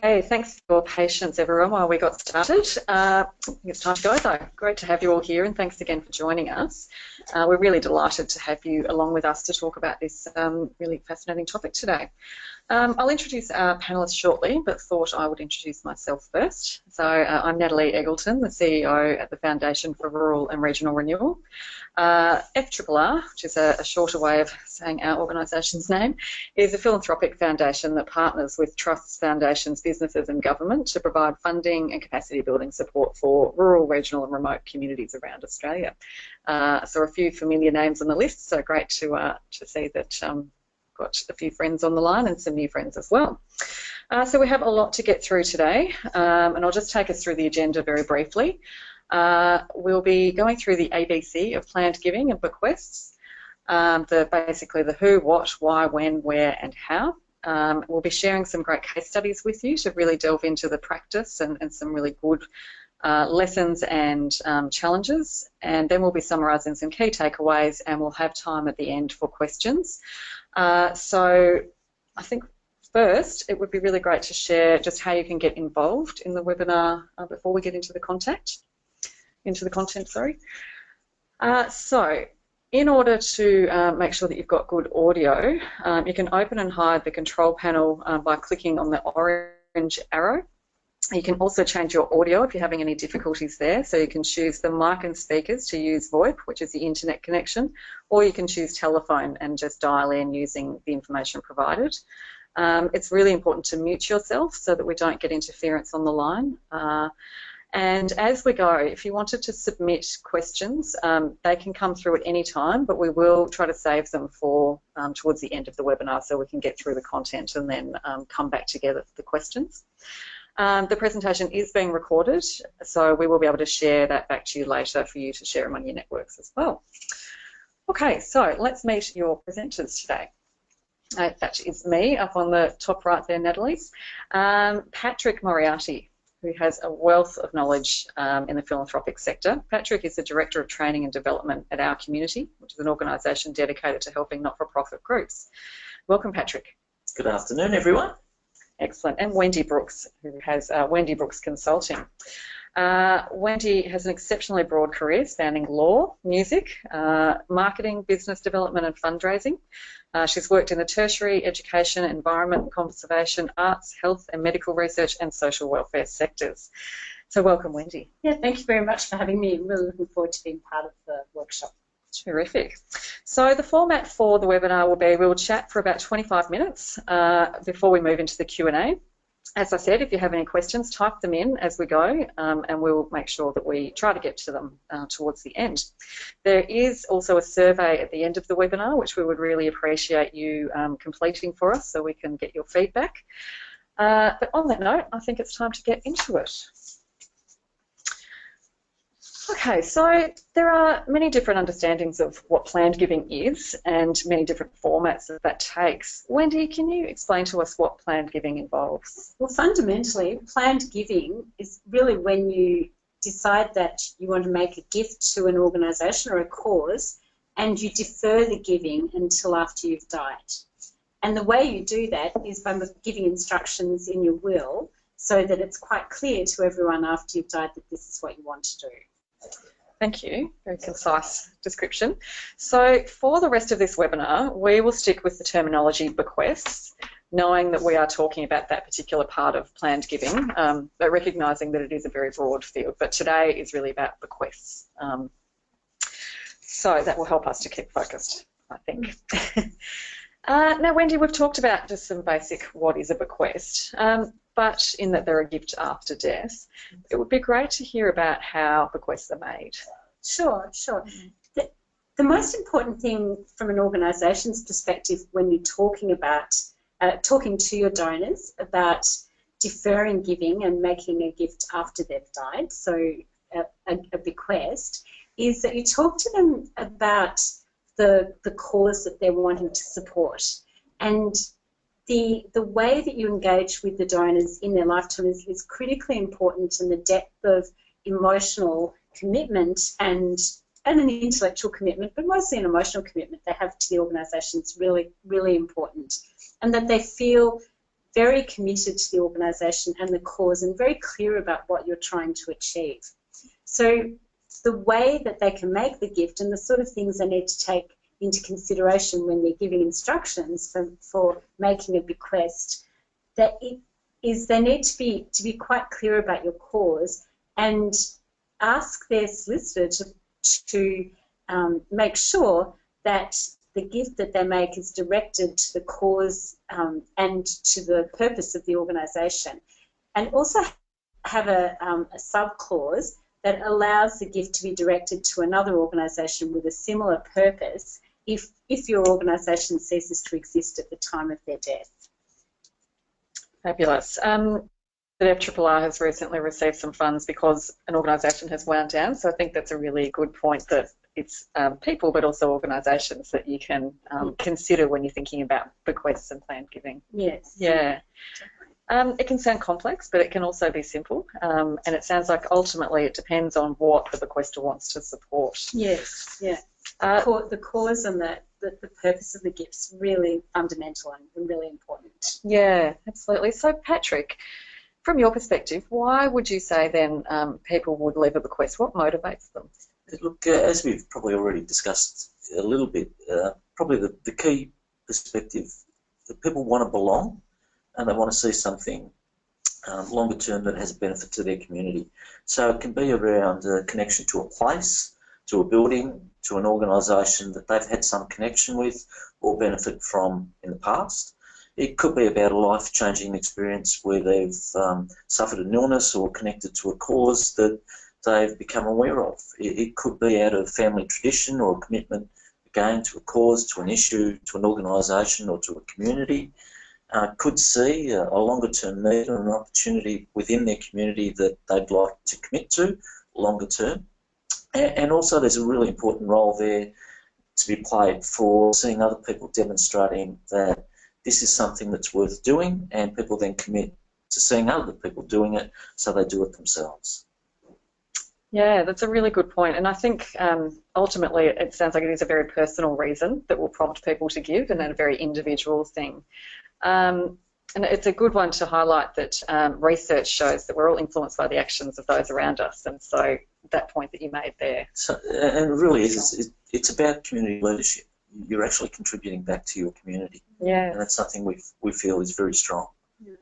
Okay, thanks for your patience, everyone, while we got started. I think it's time to go, though. Great to have you all here, and thanks again for joining us. We're really delighted to have you along with us to talk about this really fascinating topic today. I'll introduce our panellists shortly, but thought I would introduce myself first. So I'm Natalie Egleton, the CEO at the Foundation for Rural and Regional Renewal. FRRR, which is a shorter way of saying our organisation's name, is a philanthropic foundation that partners with trusts, foundations, businesses and government to provide funding and capacity building support for rural, regional and remote communities around Australia. So a few familiar names on the list, so great to see that got a few friends on the line and some new friends as well. So we have a lot to get through today, and I'll just take us through the agenda very briefly. We'll be going through the ABC of planned giving and bequests, basically the who, what, why, when, where and how. We'll be sharing some great case studies with you to really delve into the practice and some really good lessons and challenges, and then we'll be summarising some key takeaways, and we'll have time at the end for questions. So I think first it would be really great to share just how you can get involved in the webinar before we get into the content. So in order to make sure that you've got good audio, you can open and hide the control panel by clicking on the orange arrow. You can also change your audio if you're having any difficulties there, so you can choose the mic and speakers to use VoIP, which is the internet connection, or you can choose telephone and just dial in using the information provided. It's really important to mute yourself so that we don't get interference on the line. And as we go, if you wanted to submit questions, they can come through at any time, but we will try to save them for towards the end of the webinar so we can get through the content and then come back together for the questions. The presentation is being recorded, so we will be able to share that back to you later for you to share among your networks as well. Okay, so let's meet your presenters today. That is me up on the top right there, Natalie's. Patrick Moriarty, who has a wealth of knowledge in the philanthropic sector. Patrick is the Director of Training and Development at Our Community, which is an organisation dedicated to helping not-for-profit groups. Welcome, Patrick. Good afternoon, everyone. Excellent. And Wendy Brooks, who has Wendy Brooks Consulting. Wendy has an exceptionally broad career spanning law, music, marketing, business development and fundraising. She's worked in the tertiary, education, environment, conservation, arts, health and medical research and social welfare sectors. So welcome, Wendy. Yeah, thank you very much for having me. I'm really looking forward to being part of the workshop. Terrific. So the format for the webinar will be we'll chat for about 25 minutes before we move into the Q&A. As I said, if you have any questions, type them in as we go, and we'll make sure that we try to get to them towards the end. There is also a survey at the end of the webinar, which we would really appreciate you completing for us so we can get your feedback. But on that note, I think it's time to get into it. Okay, so there are many different understandings of what planned giving is and many different formats that takes. Wendy, can you explain to us what planned giving involves? Well, fundamentally, planned giving is really when you decide that you want to make a gift to an organisation or a cause and you defer the giving until after you've died. And the way you do that is by giving instructions in your will so that it's quite clear to everyone after you've died that this is what you want to do. Thank you. Very concise description. So for the rest of this webinar, we will stick with the terminology bequests, knowing that we are talking about that particular part of planned giving, but recognising that it is a very broad field. But today is really about bequests. So that will help us to keep focused, I think. Now, Wendy, we've talked about just some basic what is a bequest. But in that they're a gift after death, it would be great to hear about how bequests are made. Sure. The most important thing from an organisation's perspective when you're talking about, talking to your donors about deferring giving and making a gift after they've died, so a bequest, is that you talk to them about the cause that they're wanting to support. And the way that you engage with the donors in their lifetime is critically important, and the depth of emotional commitment and an intellectual commitment, but mostly an emotional commitment they have to the organisation is really, really important. And that they feel very committed to the organisation and the cause and very clear about what you're trying to achieve. So the way that they can make the gift and the sort of things they need to take into consideration when they're giving instructions for making a bequest, that it is they need to be quite clear about your cause and ask their solicitor to make sure that the gift that they make is directed to the cause and to the purpose of the organisation, and also have a sub-clause that allows the gift to be directed to another organisation with a similar purpose if your organisation ceases to exist at the time of their death. Fabulous. The FRRR has recently received some funds because an organisation has wound down, so I think that's a really good point, that it's people but also organisations that you can consider when you're thinking about bequests and planned giving. Yes. Yeah. It can sound complex, but it can also be simple, and it sounds like ultimately it depends on what the bequester wants to support. Yes, yeah. The cause and the purpose of the gift's really fundamental and really important. Yeah, absolutely. So, Patrick, from your perspective, why would you say then people would leave a bequest? What motivates them? Look, as we've probably already discussed a little bit, probably the key perspective that people want to belong, and they want to see something longer term that has a benefit to their community. So it can be around a connection to a place, to a building, to an organisation that they've had some connection with or benefit from in the past. It could be about a life-changing experience where they've suffered an illness or connected to a cause that they've become aware of. It could be out of family tradition or a commitment, again, to a cause, to an issue, to an organisation or to a community. Could see a longer-term need or an opportunity within their community that they'd like to commit to longer term. And also there's a really important role there to be played for seeing other people demonstrating that this is something that's worth doing, and people then commit to seeing other people doing it, so they do it themselves. Yeah, that's a really good point, and I think ultimately it sounds like it is a very personal reason that will prompt people to give, and then a very individual thing. And it's a good one to highlight that research shows that we're all influenced by the actions of those around us, and so that point that you made there. So, and it really is, it's about community leadership. You're actually contributing back to your community. Yeah. And that's something we feel is very strong. Yeah.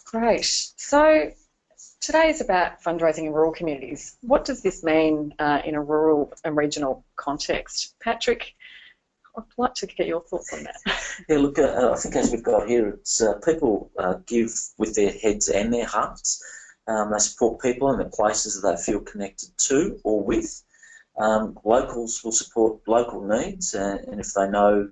Great. So today is about fundraising in rural communities. What does this mean in a rural and regional context? Patrick, I'd like to get your thoughts on that. Yeah, look, I think as we've got here, it's people give with their heads and their hearts. They support people in the places that they feel connected to or with. Locals will support local needs, and if they know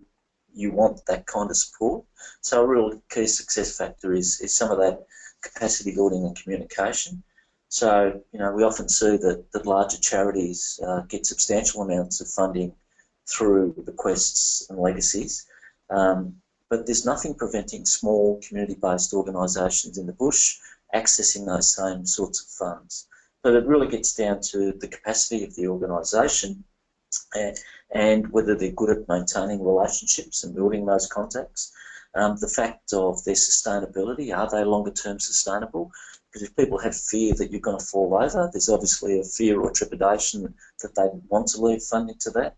you want that kind of support. So a real key success factor is some of that capacity building and communication. So, you know, we often see that larger charities get substantial amounts of funding through bequests and legacies, but there's nothing preventing small community-based organisations in the bush accessing those same sorts of funds. But it really gets down to the capacity of the organisation and whether they're good at maintaining relationships and building those contacts. The fact of their sustainability, are they longer term sustainable? Because if people have fear that you're going to fall over, there's obviously a fear or trepidation that they want to leave funding to that.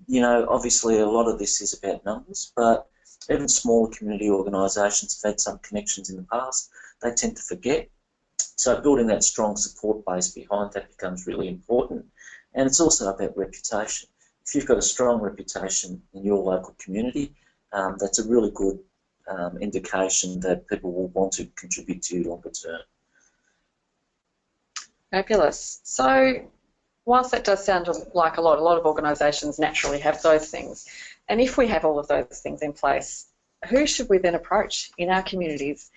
You know, obviously a lot of this is about numbers, but even smaller community organisations have had some connections in the past. They tend to forget. So building that strong support base behind that becomes really important. And it's also about reputation. If you've got a strong reputation in your local community, that's a really good indication that people will want to contribute to you longer term. Fabulous. So whilst that does sound like a lot of organisations naturally have those things. And if we have all of those things in place, who should we then approach in our communities?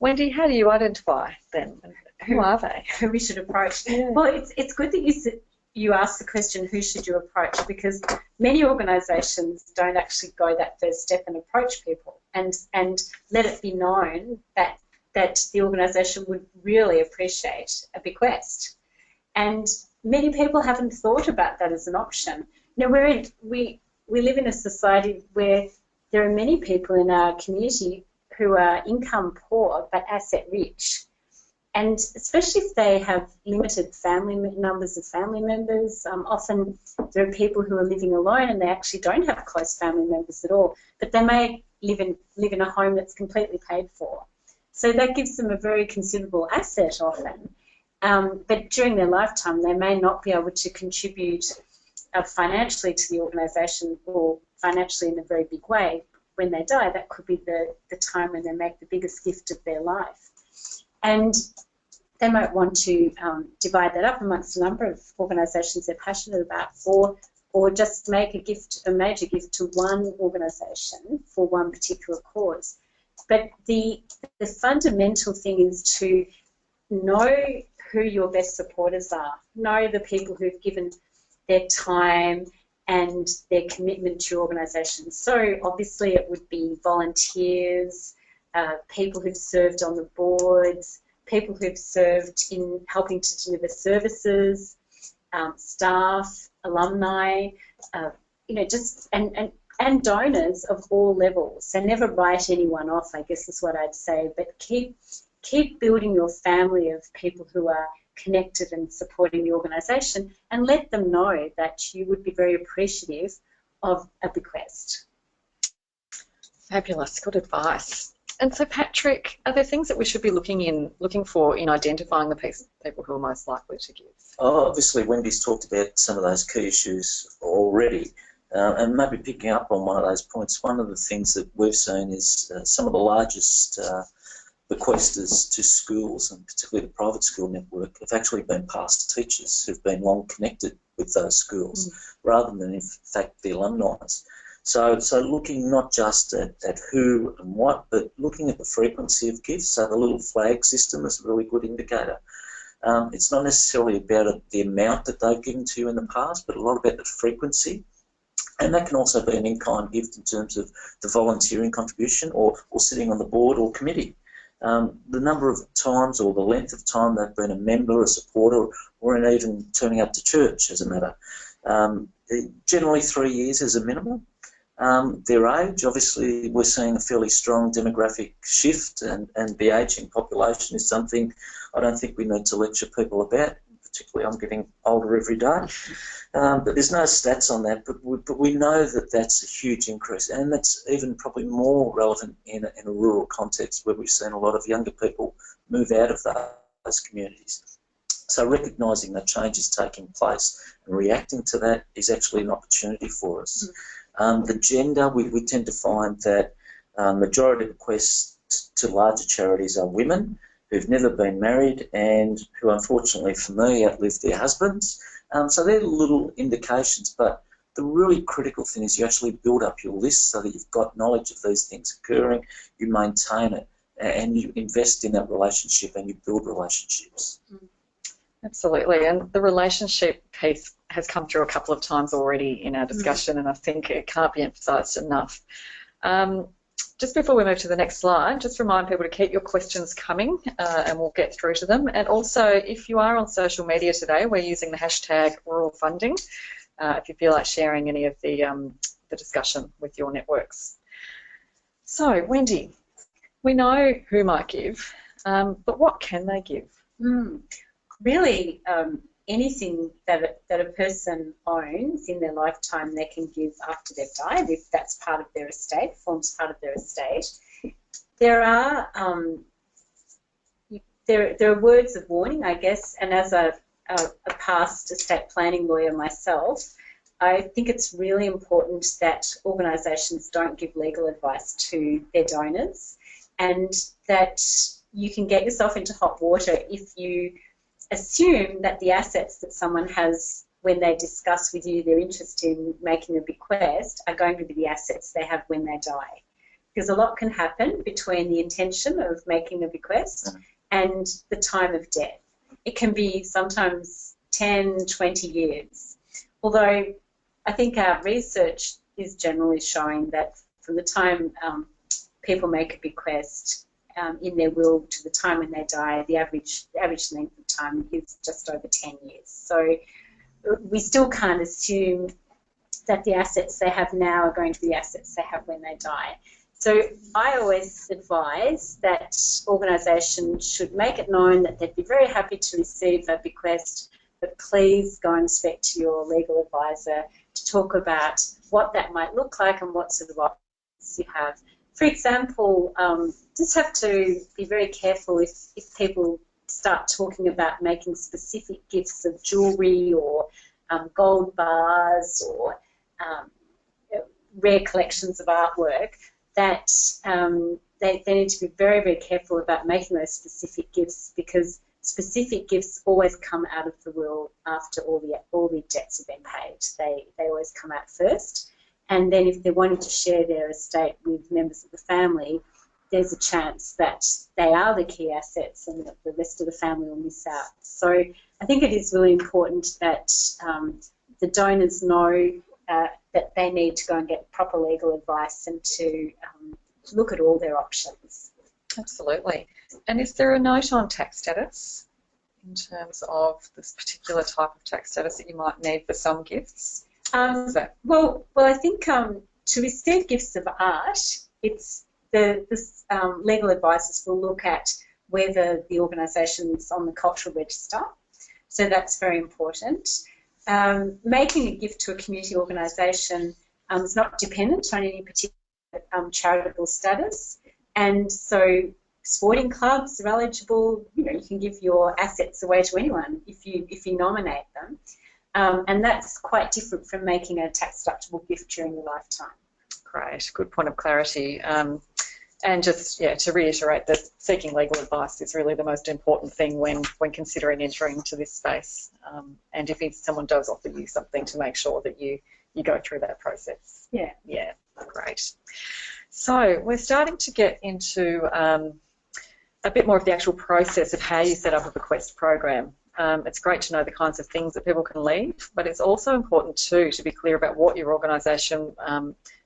Wendy, how do you identify them? Who are they? Who we should approach? Yeah. Well, it's good that you asked the question, who should you approach? Because many organisations don't actually go that first step and approach people and let it be known that the organisation would really appreciate a bequest. And many people haven't thought about that as an option. Now, we live in a society where there are many people in our community who are income poor but asset rich. And especially if they have limited numbers of family members, often there are people who are living alone and they actually don't have close family members at all, but they may live in a home that's completely paid for. So that gives them a very considerable asset often. But during their lifetime, they may not be able to contribute financially to the organisation or financially in a very big way. When they die, that could be the time when they make the biggest gift of their life. And they might want to divide that up amongst a number of organisations they're passionate about, or just make a major gift to one organisation for one particular cause. But the fundamental thing is to know who your best supporters are, know the people who've given their time and their commitment to your organisation. So obviously it would be volunteers, people who've served on the boards, people who've served in helping to deliver services, staff, alumni, and donors of all levels. So never write anyone off, I guess is what I'd say, but keep building your family of people who are connected and supporting the organisation, and let them know that you would be very appreciative of a bequest. Fabulous, good advice. And so, Patrick, are there things that we should be looking for in identifying the people who are most likely to give? Oh, obviously, Wendy's talked about some of those key issues already, and maybe picking up on one of those points. One of the things that we've seen is some of the largest bequesters to schools, and particularly the private school network, have actually been past teachers who've been long connected with those schools, rather than, in fact, the alumni. So looking not just at who and what, but looking at the frequency of gifts. So the little flag system is a really good indicator. It's not necessarily about the amount that they've given to you in the past, but a lot about the frequency. And that can also be an in-kind gift in terms of the volunteering contribution or sitting on the board or committee. The number of times or the length of time they've been a member, a supporter, or even turning up to church as a matter. Generally 3 years is a minimum. Their age, obviously we're seeing a fairly strong demographic shift, and the ageing population is something I don't think we need to lecture people about. Particularly I'm getting older every day. But there's no stats on that, but we know that that's a huge increase, and that's even probably more relevant in a rural context where we've seen a lot of younger people move out of those communities. So recognising that change is taking place and reacting to that is actually an opportunity for us. The gender, we tend to find that majority of bequests to larger charities are women who've never been married and who, unfortunately for me, outlived their husbands. So they're little indications, but the really critical thing is you actually build up your list so that you've got knowledge of these things occurring, you maintain it, and you invest in that relationship and you build relationships. Absolutely, and the relationship piece has come through a couple of times already in our discussion, and I think it can't be emphasised enough. Just before we move to the next slide, just remind people to keep your questions coming and we'll get through to them. And also, if you are on social media today, we're using the hashtag rural funding if you feel like sharing any of the discussion with your networks. So, Wendy, we know who might give, but what can they give? Really, anything that a person owns in their lifetime, they can give after they've died, if that's part of their estate, forms part of their estate. There are words of warning, I guess, and as a past estate planning lawyer myself, I think it's really important that organisations don't give legal advice to their donors, and that you can get yourself into hot water if you assume that the assets that someone has when they discuss with you their interest in making a bequest are going to be the assets they have when they die. Because a lot can happen between the intention of making a bequest and the time of death. It can be sometimes 10, 20 years. Although I think our research is generally showing that from the time people make a bequest in their will to the time when they die, the average length of time is just over 10 years. So we still can't assume that the assets they have now are going to be the assets they have when they die. So I always advise that organisations should make it known that they'd be very happy to receive a bequest, but please go and speak to your legal advisor to talk about what that might look like and what sort of options you have. For example, just have to be very careful if people start talking about making specific gifts of jewellery or gold bars or rare collections of artwork, that they need to be very, very careful about making those specific gifts, because specific gifts always come out of the will after all the debts have been paid. They always come out first. And then if they're wanting to share their estate with members of the family, there's a chance that they are the key assets and that the rest of the family will miss out. So I think it is really important that the donors know that they need to go and get proper legal advice and to look at all their options. Absolutely. And is there a note on tax status in terms of this particular type of tax status that you might need for some gifts? Well, I think to receive gifts of art, it's the legal advisors will look at whether the organisation's on the cultural register. So that's very important. Making a gift to a community organisation is not dependent on any particular charitable status, and so sporting clubs are eligible. You know, you can give your assets away to anyone if you nominate them, and that's quite different from making a tax-deductible gift during your lifetime. Great, good point of clarity. And just, to reiterate that seeking legal advice is really the most important thing when considering entering into this space. And if someone does offer you something, to make sure that you go through that process. Yeah. Yeah, great. So we're starting to get into a bit more of the actual process of how you set up a bequest program. It's great to know the kinds of things that people can leave, but it's also important too to be clear about what your organisation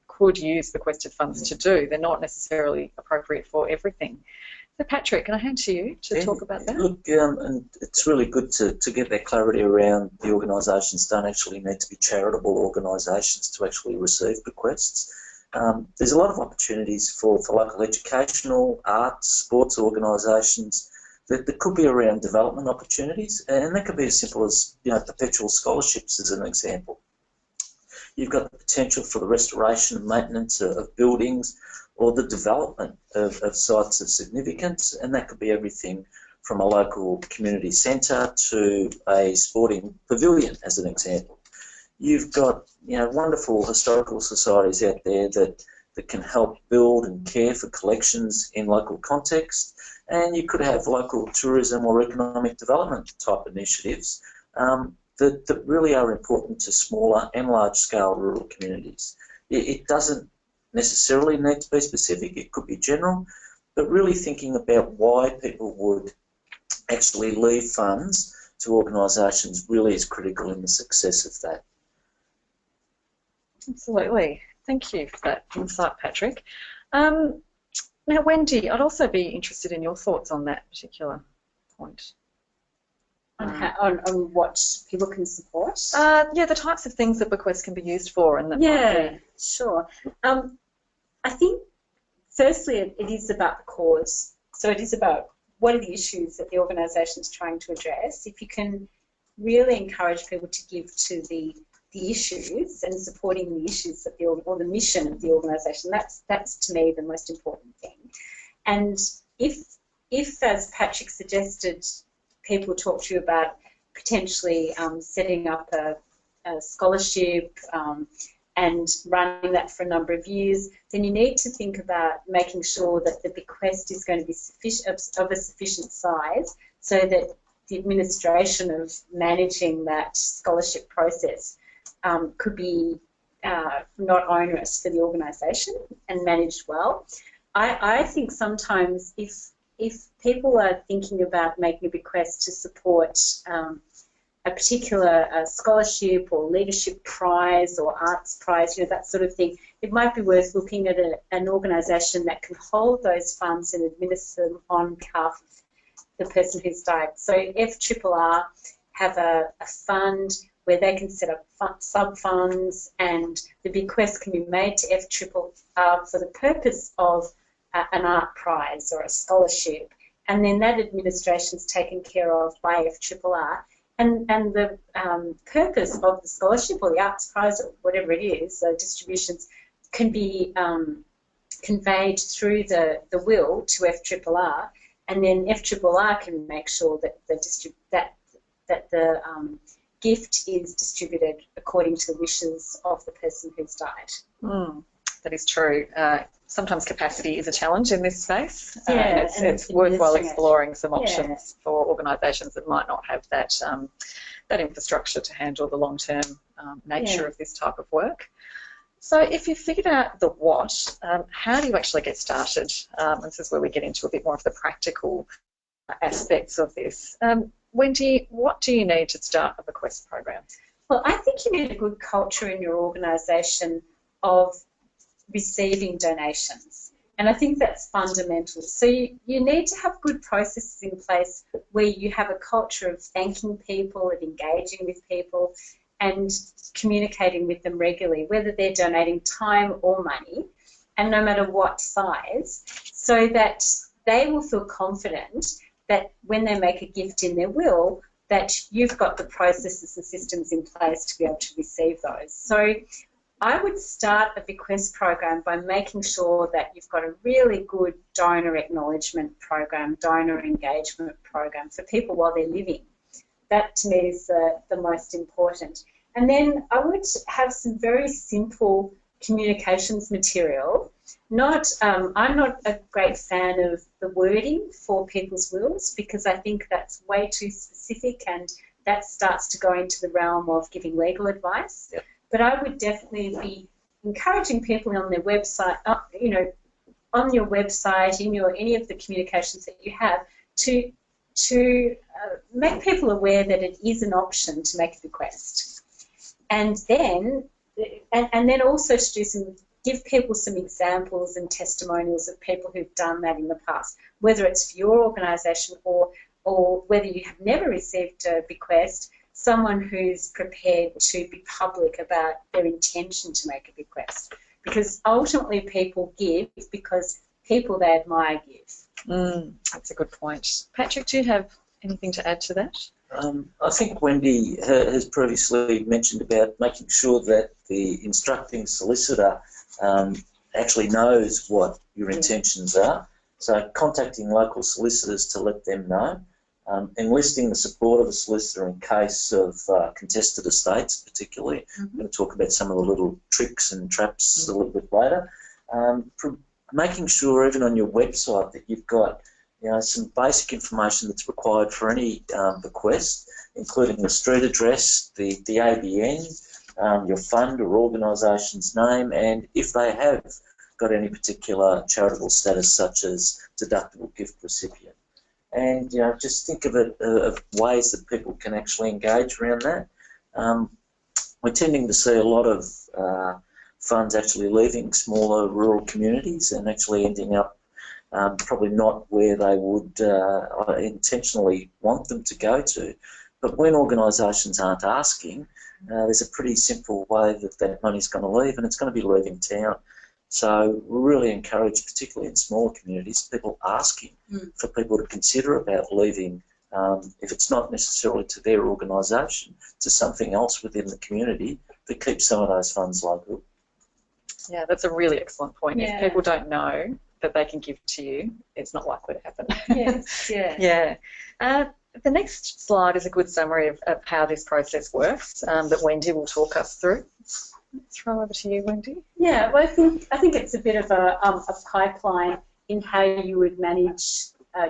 could use bequested funds to do. They're not necessarily appropriate for everything. So Patrick, can I hand to you to talk about that? Look, and it's really good to get that clarity around the organisations don't actually need to be charitable organisations to actually receive bequests. There's a lot of opportunities for local educational, arts, sports organisations that could be around development opportunities, and that could be as simple as perpetual scholarships as an example. You've got the potential for the restoration and maintenance of buildings or the development of sites of significance, and that could be everything from a local community centre to a sporting pavilion as an example. You've got wonderful historical societies out there that can help build and care for collections in local context, and you could have local tourism or economic development type initiatives that really are important to smaller and large-scale rural communities. It doesn't necessarily need to be specific, it could be general, but really thinking about why people would actually leave funds to organisations really is critical in the success of that. Absolutely. Thank you for that insight, Patrick. Now, Wendy, I'd also be interested in your thoughts on that particular point. On what people can support? Yeah, the types of things that bequests can be used for. And that sure. I think, firstly, it is about the cause. So it is about what are the issues that the organisation is trying to address. If you can really encourage people to give to the issues and supporting the issues that or the mission of the organisation, that's to me the most important thing. And if as Patrick suggested, people talk to you about potentially setting up a scholarship and running that for a number of years, then you need to think about making sure that the bequest is going to be of a sufficient size so that the administration of managing that scholarship process could be not onerous for the organisation and managed well. I think sometimes if people are thinking about making a bequest to support a particular scholarship or leadership prize or arts prize, that sort of thing, it might be worth looking at an organisation that can hold those funds and administer them on behalf of the person who's died. So FRRR have a fund where they can set up sub-funds, and the bequest can be made to FRRR for the purpose of an art prize or a scholarship, and then that administration is taken care of by FRRR, and the purpose of the scholarship or the arts prize or whatever it is, distributions, can be conveyed through the will to FRRR, and then FRRR can make sure that the gift is distributed according to the wishes of the person who's died. That is true. Sometimes capacity is a challenge in this space. Yeah, it's worthwhile exploring some options for organisations that might not have that that infrastructure to handle the long-term nature of this type of work. So if you've figured out the what, how do you actually get started? This is where we get into a bit more of the practical aspects of this. Wendy, what do you need to start a bequest program? Well, I think you need a good culture in your organisation of receiving donations, and I think that's fundamental. So you need to have good processes in place where you have a culture of thanking people, of engaging with people and communicating with them regularly, whether they're donating time or money, and no matter what size, so that they will feel confident that when they make a gift in their will, that you've got the processes and systems in place to be able to receive those. So I would start a bequest program by making sure that you've got a really good donor acknowledgement program, donor engagement program for people while they're living. That to me is the most important. And then I would have some very simple communications material. I'm not a great fan of the wording for people's wills, because I think that's way too specific and that starts to go into the realm of giving legal advice. Yep. But I would definitely be encouraging people on their website, on your website, in any of the communications that you have, to make people aware that it is an option to make a bequest, and then also to give people some examples and testimonials of people who've done that in the past, whether it's for your organisation or whether you have never received a bequest, someone who's prepared to be public about their intention to make a bequest. Because ultimately people give because people they admire give. That's a good point. Patrick, do you have anything to add to that? I think Wendy has previously mentioned about making sure that the instructing solicitor actually knows what your intentions are. So contacting local solicitors to let them know. Enlisting the support of a solicitor in case of contested estates, particularly. I'm going to talk about some of the little tricks and traps a little bit later. Making sure even on your website that you've got some basic information that's required for any bequest, including the street address, the ABN, your fund or organisation's name, and if they have got any particular charitable status such as deductible gift recipient. And just think of it of ways that people can actually engage around that. We're tending to see a lot of funds actually leaving smaller rural communities and actually ending up probably not where they would intentionally want them to go to. But when organisations aren't asking, there's a pretty simple way that money's going to leave, and it's going to be leaving town. So we really encourage, particularly in smaller communities, people asking for people to consider about leaving, if it's not necessarily to their organisation, to something else within the community that keeps some of those funds local. Yeah, that's a really excellent point. Yeah. If people don't know that they can give to you, it's not likely to happen. Yes, yeah. Yeah. The next slide is a good summary of how this process works that Wendy will talk us through. Throw over to you, Wendy. Yeah, well, I think it's a bit of a pipeline in how you would manage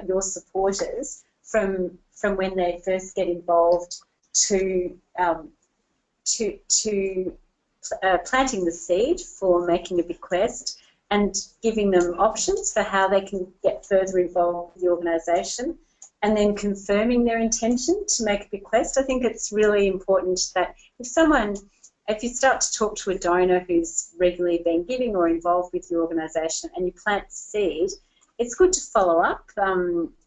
your supporters from when they first get involved to planting the seed for making a bequest and giving them options for how they can get further involved with the organisation, and then confirming their intention to make a bequest. I think it's really important that if you start to talk to a donor who's regularly been giving or involved with your organisation and you plant the seed, it's good to follow up,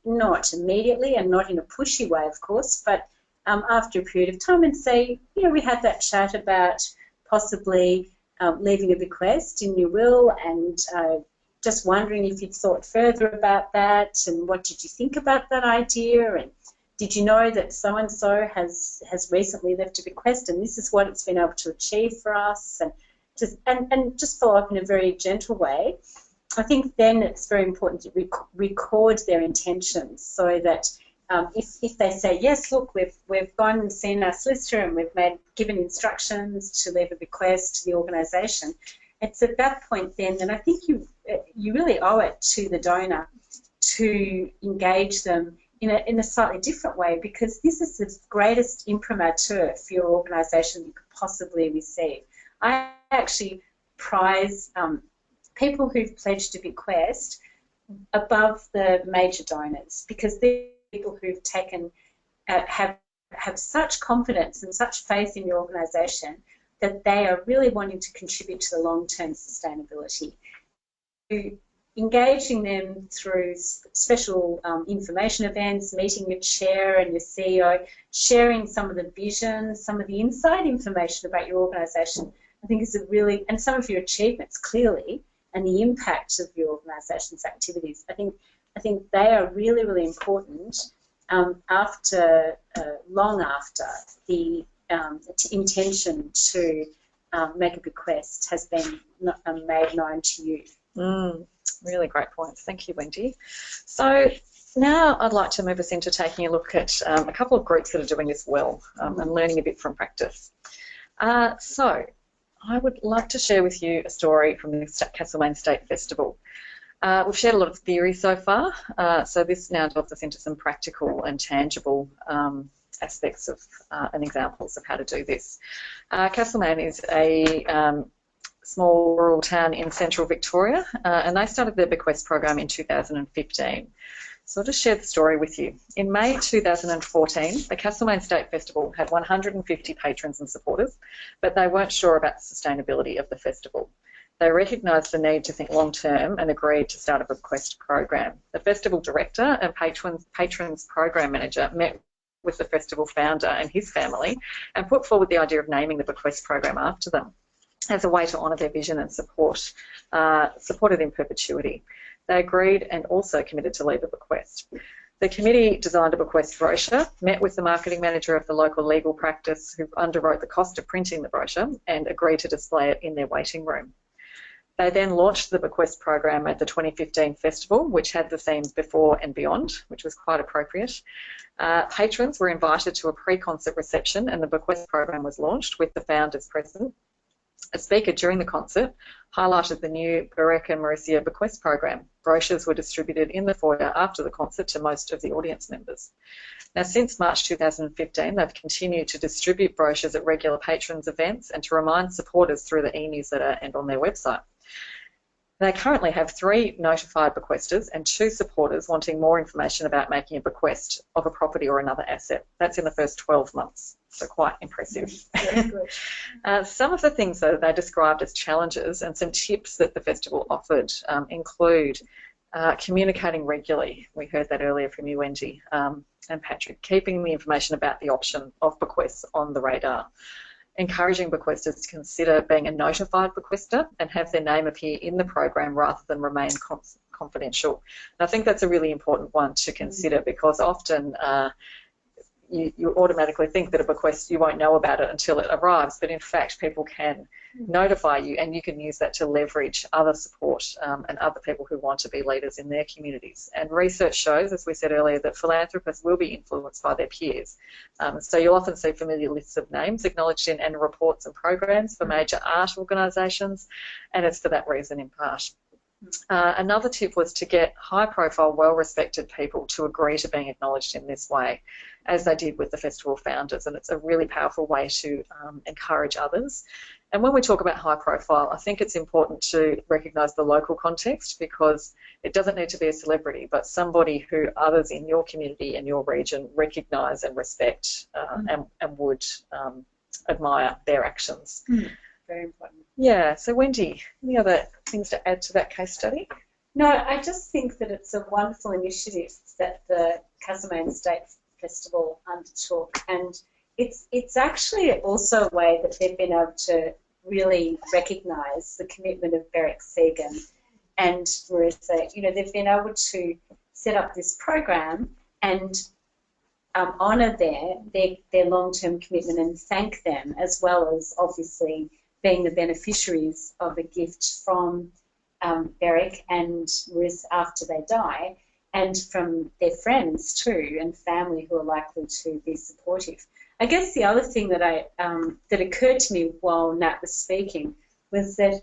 not immediately and not in a pushy way, of course, but after a period of time and say, you know, we had that chat about possibly leaving a bequest in your will, and just wondering if you'd thought further about that, and what did you think about that idea, and did you know that so-and-so has recently left a bequest and this is what it's been able to achieve for us, and just follow up in a very gentle way. I think then it's very important to record their intentions, so that if they say, yes, look, we've gone and seen our solicitor and we've given instructions to leave a bequest to the organisation, it's at that point then that I think you really owe it to the donor to engage them in a slightly different way, because this is the greatest imprimatur for your organisation you could possibly receive. I actually prize people who've pledged a bequest above the major donors, because they're people who've taken, have such confidence and such faith in your organisation that they are really wanting to contribute to the long-term sustainability. Engaging them through special information events, meeting your chair and your CEO, sharing some of the vision, some of the inside information about your organisation, I think is and some of your achievements clearly, and the impact of your organisation's activities. I think they are really, really important long after the intention to make a bequest has been made known to you. Really great points. Thank you, Wendy. So now I'd like to move us into taking a look at a couple of groups that are doing this well and learning a bit from practice. So I would love to share with you a story from the Castlemaine State Festival. We've shared a lot of theory so far, so this now delves us into some practical and tangible aspects of and examples of how to do this. Castlemaine is a small rural town in central Victoria, and they started their bequest program in 2015. So I'll just share the story with you. In May 2014, the Castlemaine State Festival had 150 patrons and supporters, but they weren't sure about the sustainability of the festival. They recognised the need to think long-term and agreed to start a bequest program. The festival director and patrons program manager met with the festival founder and his family and put forward the idea of naming the bequest program after them as a way to honour their vision and support it in perpetuity. They agreed and also committed to leave a bequest. The committee designed a bequest brochure, met with the marketing manager of the local legal practice who underwrote the cost of printing the brochure and agreed to display it in their waiting room. They then launched the bequest program at the 2015 festival, which had the themes before and beyond, which was quite appropriate. Patrons were invited to a pre-concert reception and the bequest program was launched with the founders present. A speaker during the concert highlighted the new Buderim Foundation bequest program. Brochures were distributed in the foyer after the concert to most of the audience members. Now, since March 2015, they've continued to distribute brochures at regular patrons events and to remind supporters through the e-newsletter and on their website. They currently have 3 notified bequesters and 2 supporters wanting more information about making a bequest of a property or another asset. That's in the first 12 months, so quite impressive. Very good. Some of the things that they described as challenges and some tips that the festival offered include communicating regularly. We heard that earlier from you, Wendy and Patrick. Keeping the information about the option of bequests on the radar. Encouraging bequesters to consider being a notified bequester and have their name appear in the program rather than remain confidential. And I think that's a really important one to consider, because often you automatically think that a bequest, you won't know about it until it arrives, but in fact people can notify you and you can use that to leverage other support and other people who want to be leaders in their communities. And research shows, as we said earlier, that philanthropists will be influenced by their peers. So you'll often see familiar lists of names acknowledged in annual reports and programs for major art organisations, and it's for that reason in part. Another tip was to get high-profile, well-respected people to agree to being acknowledged in this way, as they did with the festival founders, and it's a really powerful way to encourage others. And when we talk about high-profile, I think it's important to recognise the local context, because it doesn't need to be a celebrity, but somebody who others in your community and your region recognise and respect and would admire their actions. Very important. Yeah, so Wendy, any other things to add to that case study? No, I just think that it's a wonderful initiative that the Castlemaine State festival undertook, and it's actually also a way that they've been able to really recognise the commitment of Berwick Segan and Marissa. You know, they've been able to set up this program and honour their long-term commitment and thank them, as well as obviously being the beneficiaries of a gift from Berwick and Marissa after they die, and from their friends too and family who are likely to be supportive. I guess the other thing that that occurred to me while Nat was speaking was that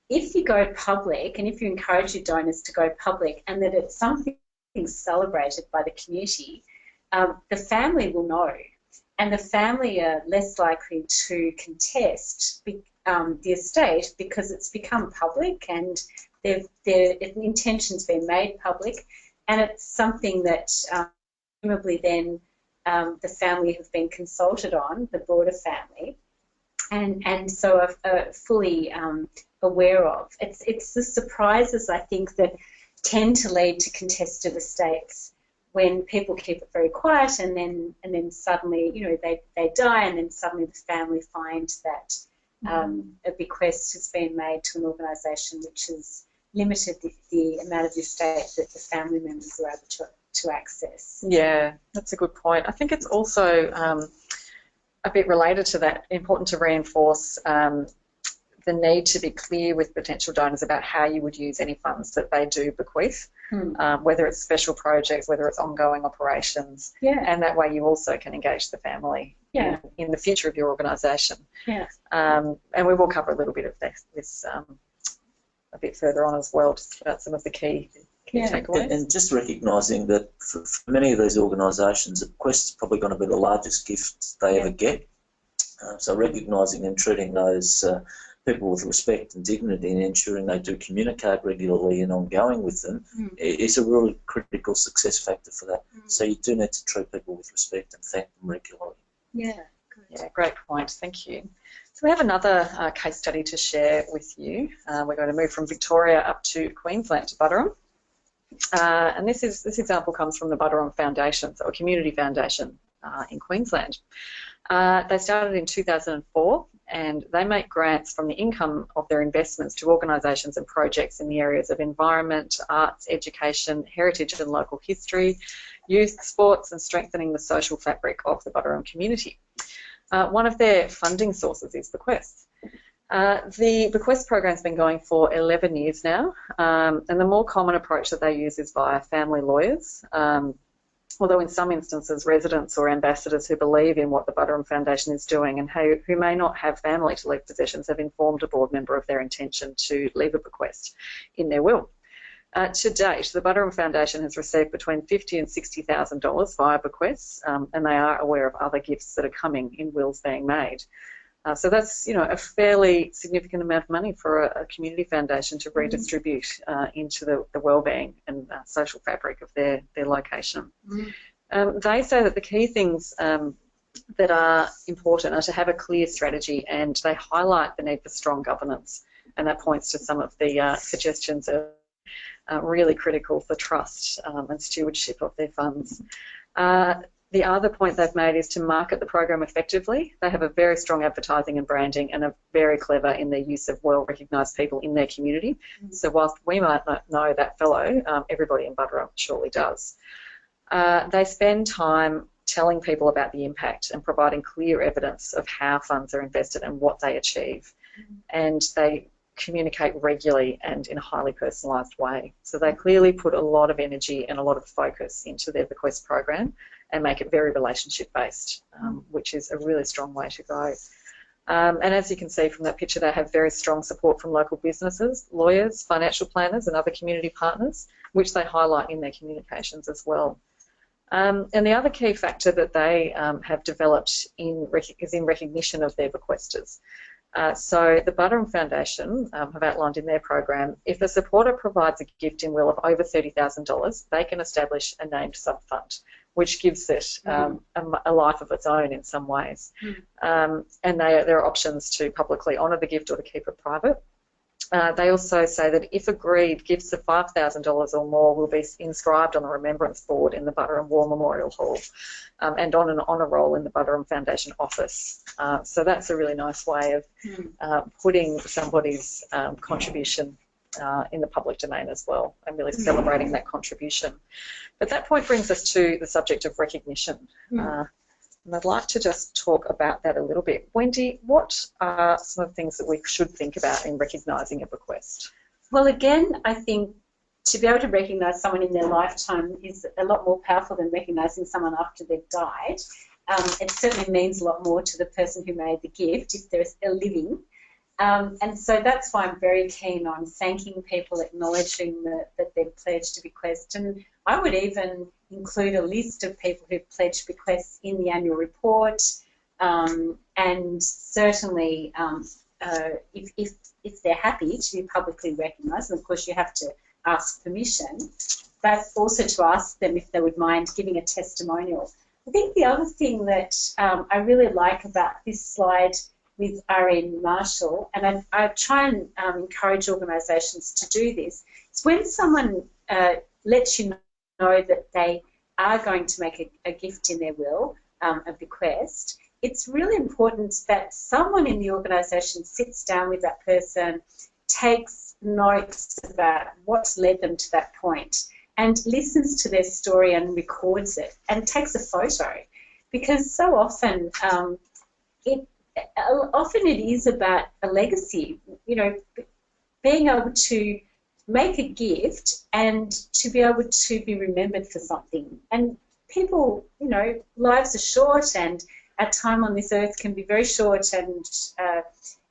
if you go public and if you encourage your donors to go public and that it's something celebrated by the community, the family will know, and the family are less likely to contest the estate because it's become public and their intention's been made public, and it's something that presumably then the family have been consulted on, the broader family, and so are fully aware of. It's the surprises, I think, that tend to lead to contested estates when people keep it very quiet, and then suddenly, you know, they die, and then suddenly the family find that a bequest has been made to an organisation which has limited the amount of the estate that the family members are able to access. Yeah, that's a good point. I think it's also a bit related to that, important to reinforce the need to be clear with potential donors about how you would use any funds that they do bequeath, whether it's special projects, whether it's ongoing operations, and that way you also can engage the family in the future of your organisation. And we will cover a little bit of this a bit further on as well, just about some of the key takeaways. And just recognising that for many of these organisations, a bequest is probably going to be the largest gift they ever get. So recognising and treating those people with respect and dignity and ensuring they do communicate regularly and ongoing with them is a really critical success factor for that. So you do need to treat people with respect and thank them regularly. Yeah, good. Yeah, great point. Thank you. So we have another case study to share with you. We're going to move from Victoria up to Queensland, to Buderim. And this example comes from the Buderim Foundation, so a community foundation in Queensland. They started in 2004, and they make grants from the income of their investments to organisations and projects in the areas of environment, arts, education, heritage and local history, youth, sports, and strengthening the social fabric of the Buderim community. One of their funding sources is bequests. The bequest program's been going for 11 years now, and the more common approach that they use is via family lawyers, although in some instances residents or ambassadors who believe in what the Buderim Foundation is doing and who may not have family to leave possessions have informed a board member of their intention to leave a bequest in their will. To date, the Buderim Foundation has received between $50,000 and $60,000 via bequests, and they are aware of other gifts that are coming in wills being made. So that's, you know, a fairly significant amount of money for a community foundation to redistribute into the wellbeing and social fabric of their location. They say that the key things that are important are to have a clear strategy, and they highlight the need for strong governance, and that points to some of the suggestions of really critical for trust and stewardship of their funds. The other point they've made is to market the program effectively. They have a very strong advertising and branding and are very clever in their use of well-recognised people in their community. So whilst we might not know that fellow, everybody in Buderim surely does. They spend time telling people about the impact and providing clear evidence of how funds are invested and what they achieve. And they communicate regularly and in a highly personalised way. So they clearly put a lot of energy and a lot of focus into their bequest program and make it very relationship-based, which is a really strong way to go. And as you can see from that picture, they have very strong support from local businesses, lawyers, financial planners and other community partners, which they highlight in their communications as well. And the other key factor that they have developed is in recognition of their bequesters. So the Buderim Foundation have outlined in their program, if a supporter provides a gift in will of over $30,000, they can establish a named sub-fund, which gives it a life of its own in some ways. And there are options to publicly honour the gift or to keep it private. they also say that if agreed, gifts of $5,000 or more will be inscribed on the remembrance board in the Buderim War Memorial Hall and on an honour roll in the Buderim Foundation office. So that's a really nice way of putting somebody's contribution in the public domain as well, and really celebrating that contribution. But that point brings us to the subject of recognition. And I'd like to just talk about that a little bit. Wendy, what are some of the things that we should think about in recognising a bequest? Well, again, I think to be able to recognise someone in their lifetime is a lot more powerful than recognising someone after they've died. It certainly means a lot more to the person who made the gift if they're still living. And so that's why I'm very keen on thanking people, acknowledging that they've pledged to bequest. And I would even include a list of people who've pledged bequests in the annual report. And certainly, if they're happy to be publicly recognised, and of course you have to ask permission, but also to ask them if they would mind giving a testimonial. I think the other thing that I really like about this slide with Irene Marshall, and I try and encourage organisations to do this, is when someone lets you know that they are going to make a gift in their will, a bequest, it's really important that someone in the organisation sits down with that person, takes notes about what's led them to that point, and listens to their story and records it, and takes a photo. Because so often it is about a legacy, you know, being able to make a gift and to be able to be remembered for something. And people, you know, lives are short, and our time on this earth can be very short, and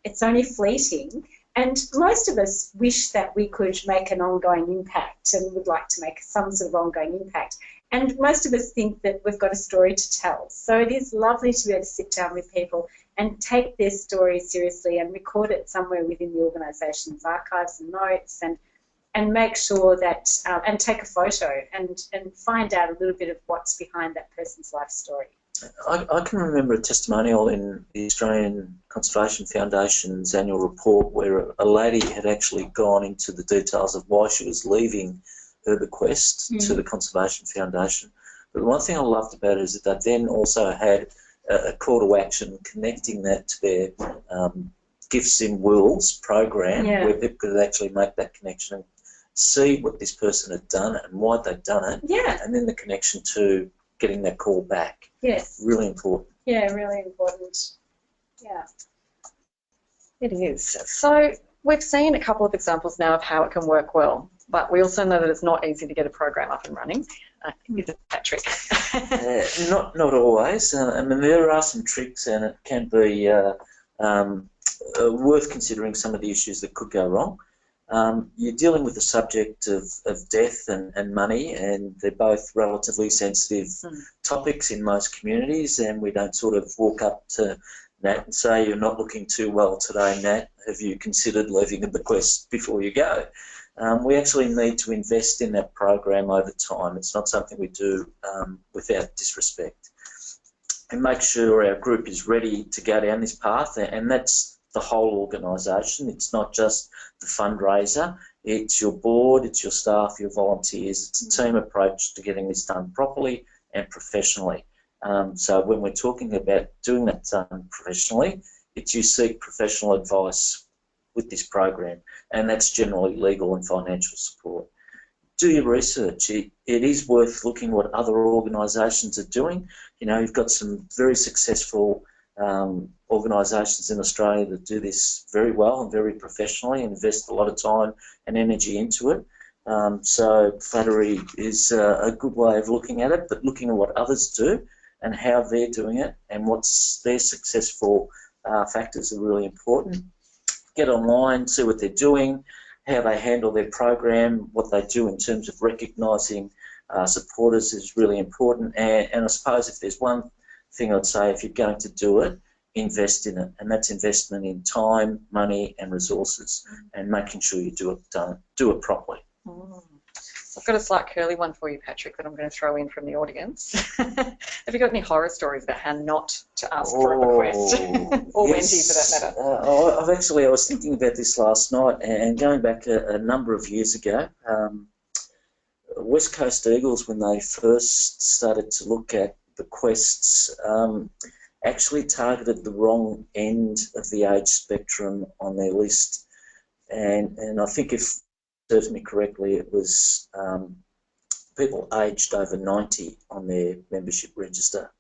it's only fleeting. And most of us wish that we could make an ongoing impact and would like to make some sort of ongoing impact. And most of us think that we've got a story to tell. So it is lovely to be able to sit down with people and take their story seriously and record it somewhere within the organisation's archives and notes, and make sure that, and take a photo and find out a little bit of what's behind that person's life story. I can remember a testimonial in the Australian Conservation Foundation's annual report where a lady had actually gone into the details of why she was leaving her bequest to the Conservation Foundation. But the one thing I loved about it is that they then also had a call to action connecting that to their Gifts in Wills program, where people could actually make that connection and see what this person had done and why they'd done it, and then the connection to getting that call back. Yes. Really important. Yeah, really important. Yeah. It is. So we've seen a couple of examples now of how it can work well, but we also know that it's not easy to get a program up and running. Is it, Patrick? Not always. I mean, there are some tricks, and it can be worth considering some of the issues that could go wrong. You're dealing with the subject of death and money, and they're both relatively sensitive topics in most communities, and we don't sort of walk up to Nat and say, "You're not looking too well today, Nat. Have you considered leaving a bequest before you go?" We actually need to invest in that program over time. It's not something we do without disrespect. And make sure our group is ready to go down this path, and that's the whole organisation. It's not just the fundraiser, it's your board, it's your staff, your volunteers. It's a team approach to getting this done properly and professionally. So when we're talking about doing that professionally, it's you seek professional advice with this program, and that's generally legal and financial support. Do your research. It is worth looking what other organisations are doing. You know, you've got some very successful organisations in Australia that do this very well and very professionally, and invest a lot of time and energy into it. So flattery is a good way of looking at it, but looking at what others do and how they're doing it and what's their successful factors are really important. Get online, see what they're doing, how they handle their program, what they do in terms of recognising supporters is really important. And I suppose if there's one thing I'd say, if you're going to do it, invest in it, and that's investment in time, money and resources, and making sure you do it properly. I've got a slight curly one for you, Patrick, that I'm going to throw in from the audience. Have you got any horror stories about how not to ask for a bequest? Or Wendy, for that matter. I was thinking about this last night, and going back a number of years ago, West Coast Eagles, when they first started to look at bequests, actually targeted the wrong end of the age spectrum on their list. And I think, if serves me correctly, it was people aged over 90 on their membership register.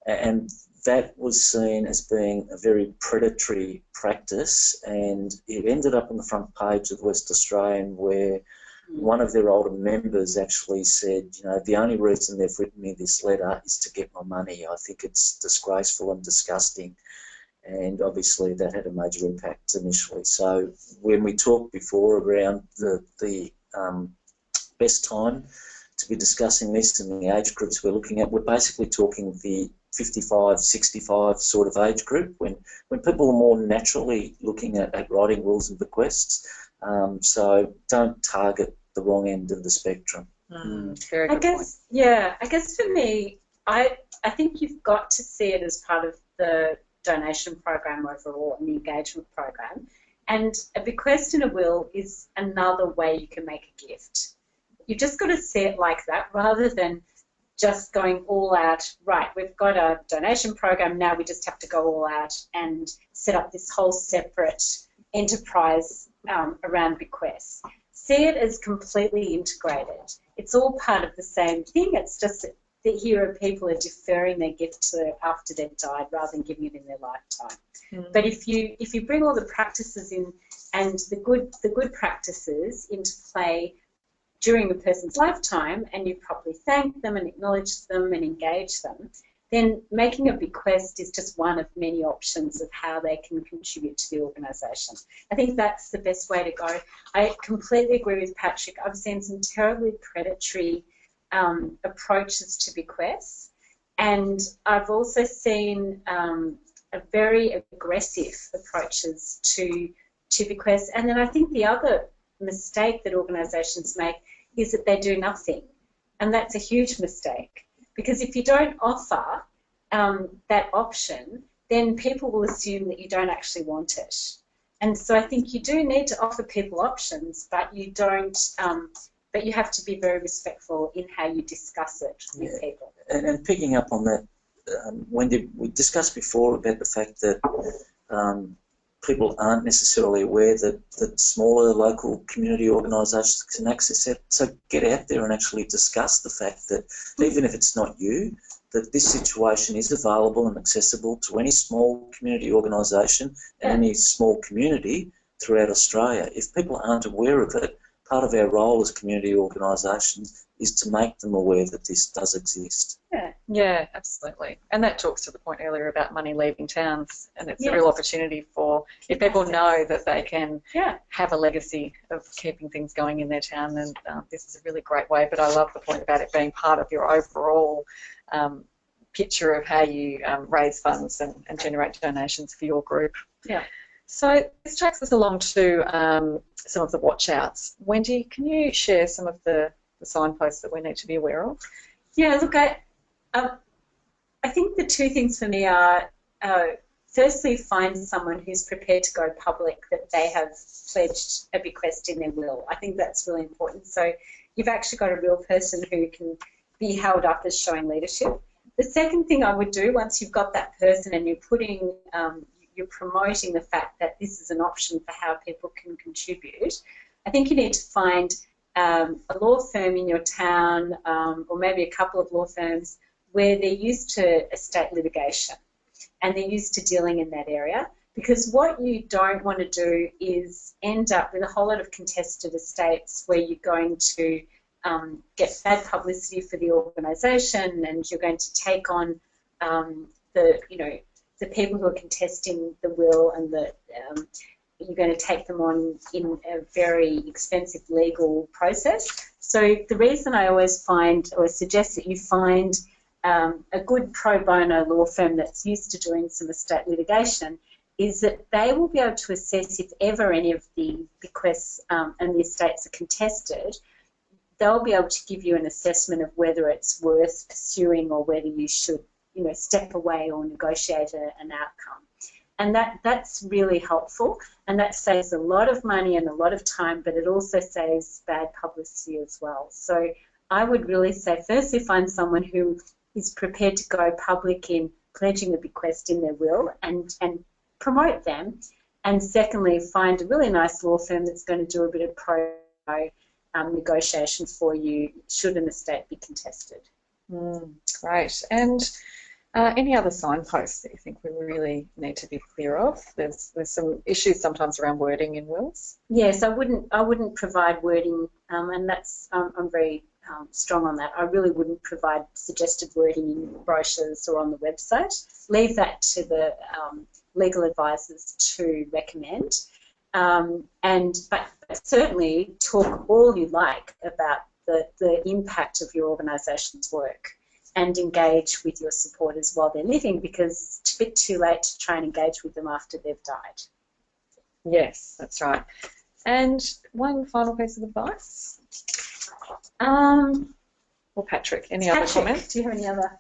And that was seen as being a very predatory practice, and it ended up on the front page of the West Australian, where one of their older members actually said, you know, the only reason they've written me this letter is to get my money. I think it's disgraceful and disgusting. And obviously that had a major impact initially. So when we talked before around the best time to be discussing this and the age groups we're looking at, we're basically talking the 55, 65 sort of age group, when people are more naturally looking at writing wills and bequests. So don't target the wrong end of the spectrum. Very good point. Yeah, I guess for me, I think you've got to see it as part of the donation program overall and the engagement program. And a bequest and a will is another way you can make a gift. You've just got to see it like that, rather than just going all out, right, we've got a donation program, now we just have to go all out and set up this whole separate enterprise around bequests. See it as completely integrated. It's all part of the same thing. It's just that here people are deferring their gift to after they've died rather than giving it in their lifetime. But if you bring all the practices in and the good practices into play during the person's lifetime, and you properly thank them and acknowledge them and engage them, then making a bequest is just one of many options of how they can contribute to the organisation. I think that's the best way to go. I completely agree with Patrick. I've seen some terribly predatory approaches to bequests, and I've also seen very aggressive approaches to bequests. And then I think the other mistake that organisations make is that they do nothing, and that's a huge mistake, because if you don't offer that option, then people will assume that you don't actually want it. And so I think you do need to offer people options, but you don't. But you have to be very respectful in how you discuss it with people. And picking up on that, Wendy, we discussed before about the fact that people aren't necessarily aware that smaller local community organisations can access it. So get out there and actually discuss the fact that even if it's not you, that this situation is available and accessible to any small community organisation and any small community throughout Australia. If people aren't aware of it, part of our role as community organisations is to make them aware that this does exist. Yeah, absolutely. And that talks to the point earlier about money leaving towns, and it's a real opportunity for, if people know that they can have a legacy of keeping things going in their town, then this is a really great way. But I love the point about it being part of your overall picture of how you raise funds and generate donations for your group. Yeah. So this takes us along to some of the watch outs. Wendy, can you share some of the signposts that we need to be aware of? Yeah, look, I think the two things for me are, firstly, find someone who's prepared to go public that they have pledged a bequest in their will. I think that's really important. So you've actually got a real person who can be held up as showing leadership. The second thing I would do, once you've got that person and you're promoting the fact that this is an option for how people can contribute, I think you need to find a law firm in your town, or maybe a couple of law firms, where they're used to estate litigation and they're used to dealing in that area. Because what you don't want to do is end up with a whole lot of contested estates where you're going to get bad publicity for the organisation, and you're going to take on the people who are contesting the will, and you're going to take them on in a very expensive legal process. So the reason I always find, or suggest that you find a good pro bono law firm that's used to doing some estate litigation, is that they will be able to assess if ever any of the bequests and the estates are contested. they'll be able to give you an assessment of whether it's worth pursuing or whether you should, step away or negotiate an outcome. And that's really helpful, and that saves a lot of money and a lot of time, but it also saves bad publicity as well. So I would really say, firstly, find someone who is prepared to go public in pledging a bequest in their will and promote them. And secondly, find a really nice law firm that's going to do a bit of pro negotiation for you should an estate be contested. Great. And any other signposts that you think we really need to be clear of? There's some issues sometimes around wording in wills. Yes, I wouldn't provide wording, and that's I'm very strong on that. I really wouldn't provide suggested wording in brochures or on the website. Leave that to the legal advisors to recommend. But certainly talk all you like about the impact of your organisation's work and engage with your supporters while they're living, because it's a bit too late to try and engage with them after they've died. Yes, that's right. And one final piece of advice? Or Patrick, any other comments? Do you have any other?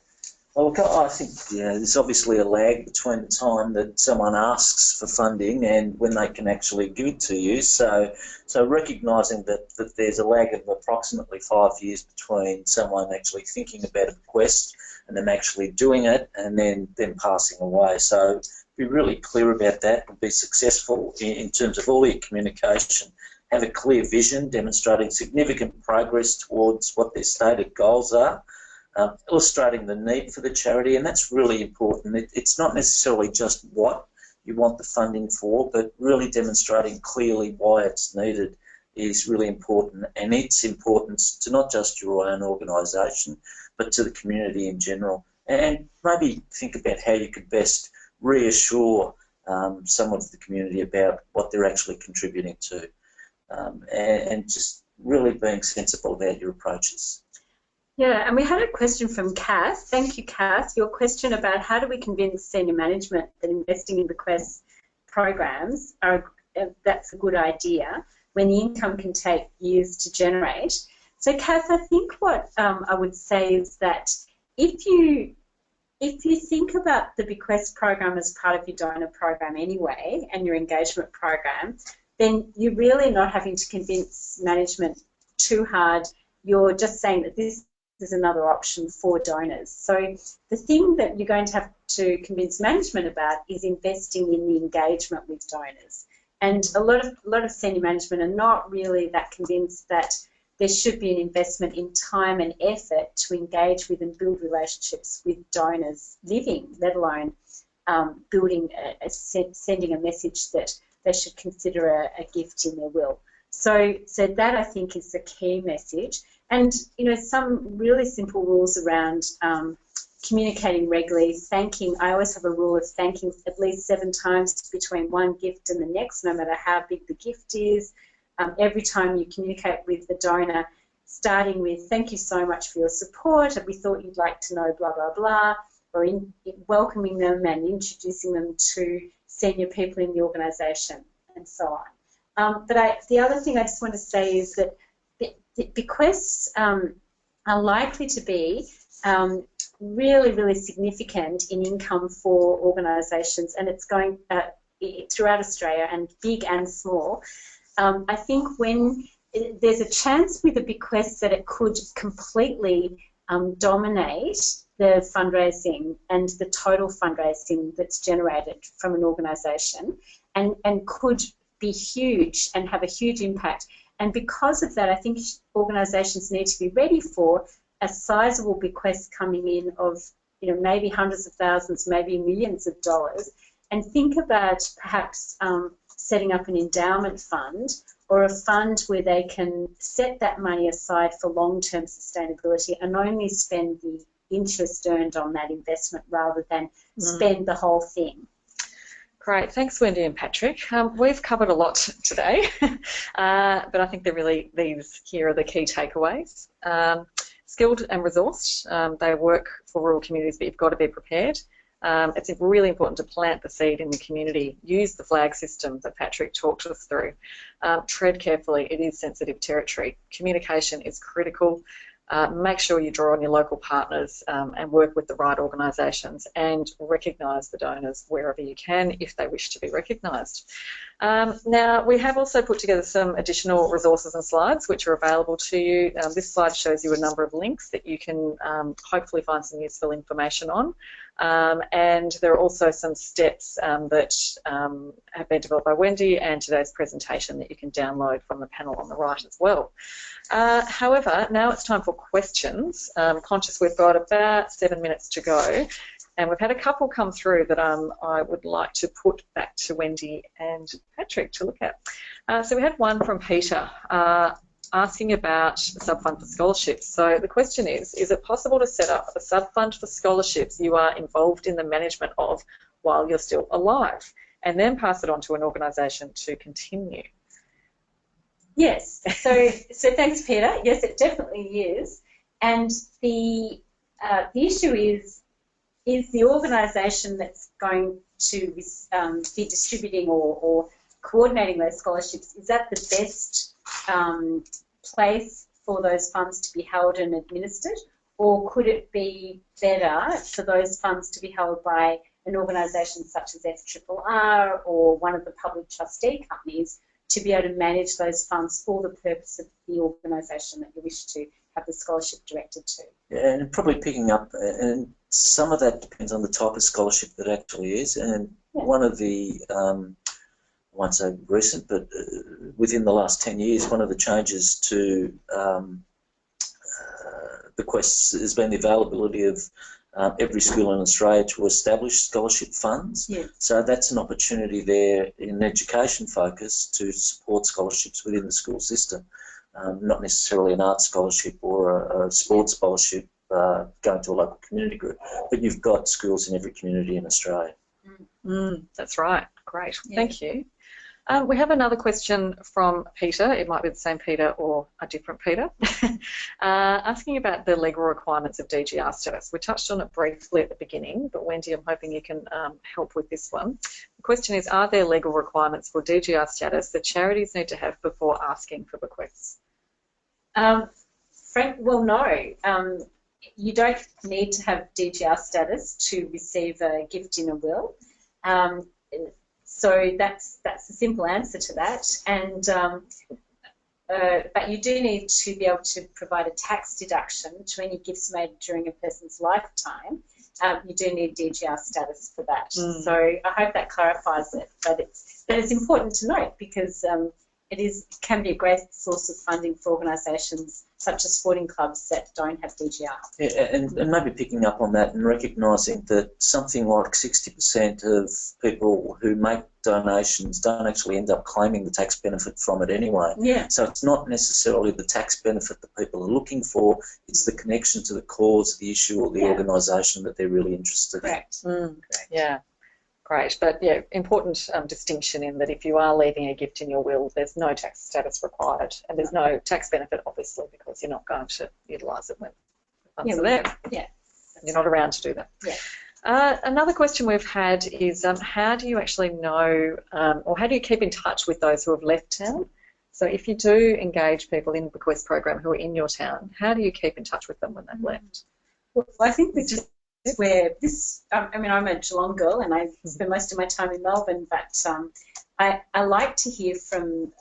Well, I think there's obviously a lag between the time that someone asks for funding and when they can actually give it to you. So recognising that there's a lag of approximately 5 years between someone actually thinking about a bequest and them actually doing it and then passing away. So be really clear about that and be successful in terms of all your communication. Have a clear vision demonstrating significant progress towards what their stated goals are. Illustrating the need for the charity, and that's really important. It's not necessarily just what you want the funding for, but really demonstrating clearly why it's needed is really important, and its importance to not just your own organisation, but to the community in general. And maybe think about how you could best reassure some of the community about what they're actually contributing to, and just really being sensible about your approaches. Yeah, and we had a question from Cass. Thank you, Cass. Your question about how do we convince senior management that investing in bequest programs that's a good idea when the income can take years to generate. So, Cass, I think what I would say is that if you think about the bequest program as part of your donor program anyway and your engagement program, then you're really not having to convince management too hard. You're just saying that this is another option for donors. So the thing that you're going to have to convince management about is investing in the engagement with donors. And a lot of senior management are not really that convinced that there should be an investment in time and effort to engage with and build relationships with donors living, let alone sending a message that they should consider a gift in their will. So that, I think, is the key message. And, some really simple rules around communicating regularly, thanking. I always have a rule of thanking at least 7 times between one gift and the next, no matter how big the gift is. Every time you communicate with the donor, starting with, thank you so much for your support, we thought you'd like to know blah, blah, blah, or welcoming them and introducing them to senior people in the organisation and so on. But the other thing I just want to say is that the bequests are likely to be really, really significant in income for organisations, and it's going throughout Australia, and big and small. I think when there's a chance with a bequest that it could completely dominate the fundraising and the total fundraising that's generated from an organisation, and could be huge and have a huge impact. And because of that, I think organisations need to be ready for a sizable bequest coming in of, maybe hundreds of thousands, maybe millions of dollars, and think about perhaps setting up an endowment fund or a fund where they can set that money aside for long-term sustainability and only spend the interest earned on that investment rather than spend the whole thing. Great, thanks Wendy and Patrick. We've covered a lot today, but I think these here are the key takeaways. Skilled and resourced, they work for rural communities, but you've got to be prepared. It's really important to plant the seed in the community. Use the flag system that Patrick talked us through. Tread carefully. It is sensitive territory. Communication is critical. Make sure you draw on your local partners and work with the right organisations, and recognise the donors wherever you can if they wish to be recognised. Now, we have also put together some additional resources and slides which are available to you. This slide shows you a number of links that you can hopefully find some useful information on. And there are also some steps that have been developed by Wendy and today's presentation that you can download from the panel on the right as well. However, now it's time for questions. Conscious we've got about 7 minutes to go, and we've had a couple come through that I would like to put back to Wendy and Patrick to look at. So we had one from Peter asking about the sub-fund for scholarships. So the question is it possible to set up a sub-fund for scholarships you are involved in the management of while you're still alive, and then pass it on to an organisation to continue? Yes, so thanks, Peter. Yes, it definitely is. And the issue is the organisation that's going to be distributing or coordinating those scholarships, is that the best place for those funds to be held and administered, or could it be better for those funds to be held by an organisation such as FRRR or one of the public trustee companies to be able to manage those funds for the purpose of the organisation that you wish to have the scholarship directed to? Yeah, and probably picking up, and some of that depends on the type of scholarship that actually is, and one of the, I won't say recent, but within the last 10 years, one of the changes to Bequests has been the availability of every school in Australia to establish scholarship funds. Yeah. So that's an opportunity there in education focus to support scholarships within the school system, not necessarily an art scholarship or a sports scholarship going to a local community group, but you've got schools in every community in Australia. That's right. Great. Yeah. Thank you. We have another question from Peter. It might be the same Peter or a different Peter, asking about the legal requirements of DGR status. We touched on it briefly at the beginning, but Wendy, I'm hoping you can help with this one. The question is, are there legal requirements for DGR status that charities need to have before asking for bequests? Frank, well, no. You don't need to have DGR status to receive a gift in a will. So that's a simple answer to that, and but you do need to be able to provide a tax deduction to any gifts made during a person's lifetime. You do need DGR status for that. So I hope that clarifies it. But it's important to note because it can be a great source of funding for organisations such as sporting clubs that don't have DGR. Yeah, and maybe picking up on that and recognising that something like 60% of people who make donations don't actually end up claiming the tax benefit from it anyway. Yeah. So it's not necessarily the tax benefit that people are looking for, it's the connection to the cause, the issue or the organisation that they're really interested in. Correct. Correct. Yeah. Great, but yeah, important distinction in that if you are leaving a gift in your will, there's no tax status required, and there's no tax benefit, obviously, because you're not going to utilise it when the funds are there. Yeah, you're not around to do that. Yeah. Another question we've had is, how do you actually know, or how do you keep in touch with those who have left town? So if you do engage people in the Bequest program who are in your town, how do you keep in touch with them when they've left? Well, I think we just where this, I mean, I'm a Geelong girl and I spend most of my time in Melbourne, but I like to hear from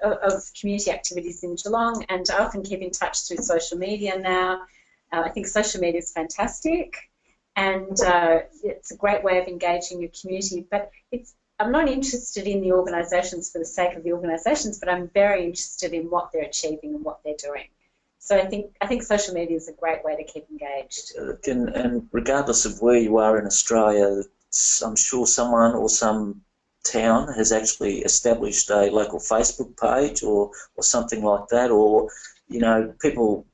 of community activities in Geelong, and I often keep in touch through social media now. I think social media is fantastic, and it's a great way of engaging your community, but I'm not interested in the organisations for the sake of the organisations, but I'm very interested in what they're achieving and what they're doing. So I think social media is a great way to keep engaged. And regardless of where you are in Australia, I'm sure someone or some town has actually established a local Facebook page or something like that, or, you know, people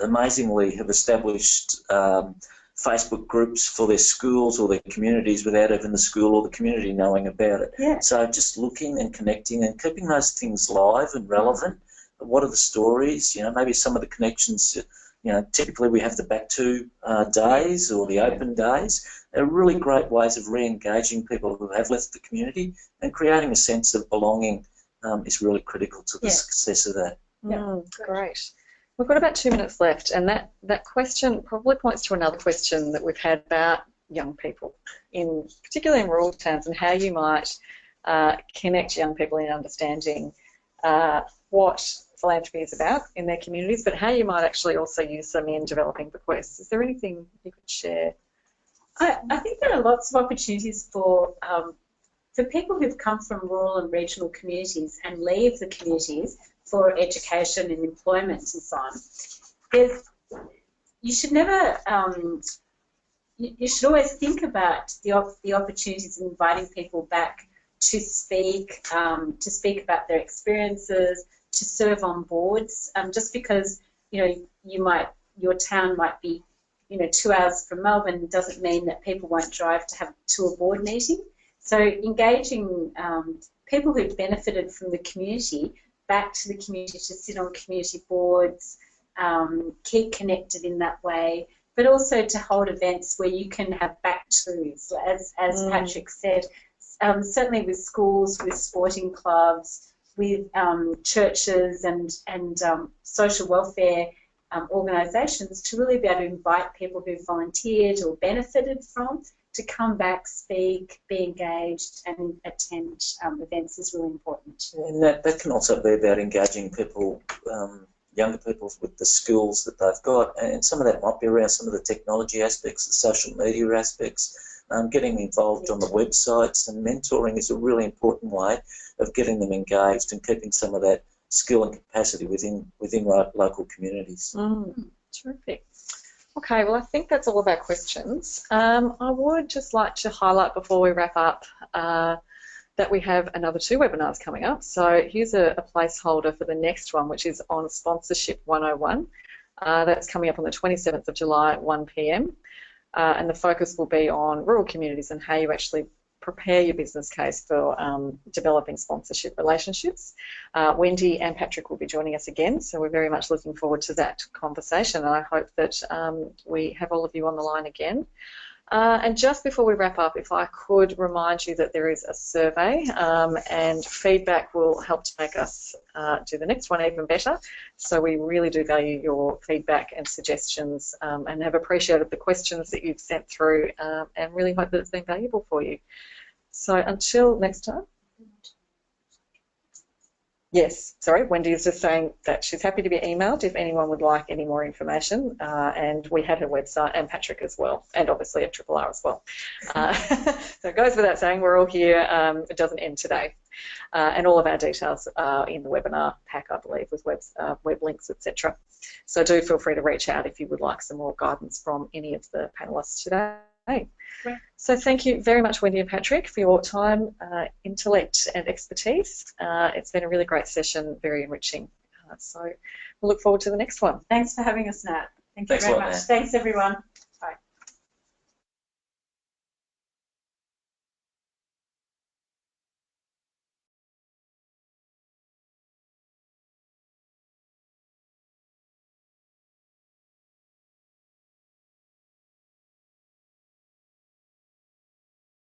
amazingly have established Facebook groups for their schools or their communities without even the school or the community knowing about it. Yeah. So just looking and connecting and keeping those things live and relevant. What are the stories? You know, maybe some of the connections typically we have the back two days or the open days. They're really great ways of re-engaging people who have left the community, and creating a sense of belonging is really critical to the success of that. Great. We've got about 2 minutes left, and that question probably points to another question that we've had about young people, particularly in rural towns, and how you might connect young people in understanding what philanthropy is about in their communities, but how you might actually also use them in developing bequests. Is there anything you could share? I think there are lots of opportunities for people who've come from rural and regional communities and leave the communities for education and employment and so on. You should never, you should always think about the opportunities of inviting people back to speak about their experiences, to serve on boards. Just because your town might be 2 hours from Melbourne doesn't mean that people won't drive to a board meeting. So engaging people who've benefited from the community back to the community to sit on community boards, keep connected in that way, but also to hold events where you can have back to's, as Patrick said, certainly with schools, with sporting clubs, with churches and social welfare organisations, to really be able to invite people who've volunteered or benefited from to come back, speak, be engaged, and attend events is really important. And that can also be about engaging people, younger people, with the skills that they've got, and some of that might be around some of the technology aspects, the social media aspects, getting involved on the websites, and mentoring is a really important way of getting them engaged and keeping some of that skill and capacity within local communities. Terrific. Okay, well, I think that's all of our questions. I would just like to highlight before we wrap up that we have another 2 webinars coming up. So here's a placeholder for the next one, which is on Sponsorship 101. That's coming up on the 27th of July at 1 p.m. And the focus will be on rural communities and how you actually prepare your business case for developing sponsorship relationships. Wendy and Patrick will be joining us again, so we're very much looking forward to that conversation, and I hope that we have all of you on the line again. And just before we wrap up, if I could remind you that there is a survey, and feedback will help to make us do the next one even better. So we really do value your feedback and suggestions, and have appreciated the questions that you've sent through, and really hope that it's been valuable for you. So until next time. Yes, sorry, Wendy is just saying that she's happy to be emailed if anyone would like any more information, and we have her website, and Patrick as well, and obviously at FRRR as well. So it goes without saying, we're all here. It doesn't end today. And all of our details are in the webinar pack, I believe, with web links, etc. So do feel free to reach out if you would like some more guidance from any of the panellists today. So thank you very much, Wendy and Patrick, for your time, intellect and expertise. It's been a really great session, very enriching. So we'll look forward to the next one. Thanks for having us, Nat. Thank you very much. Thanks, everyone.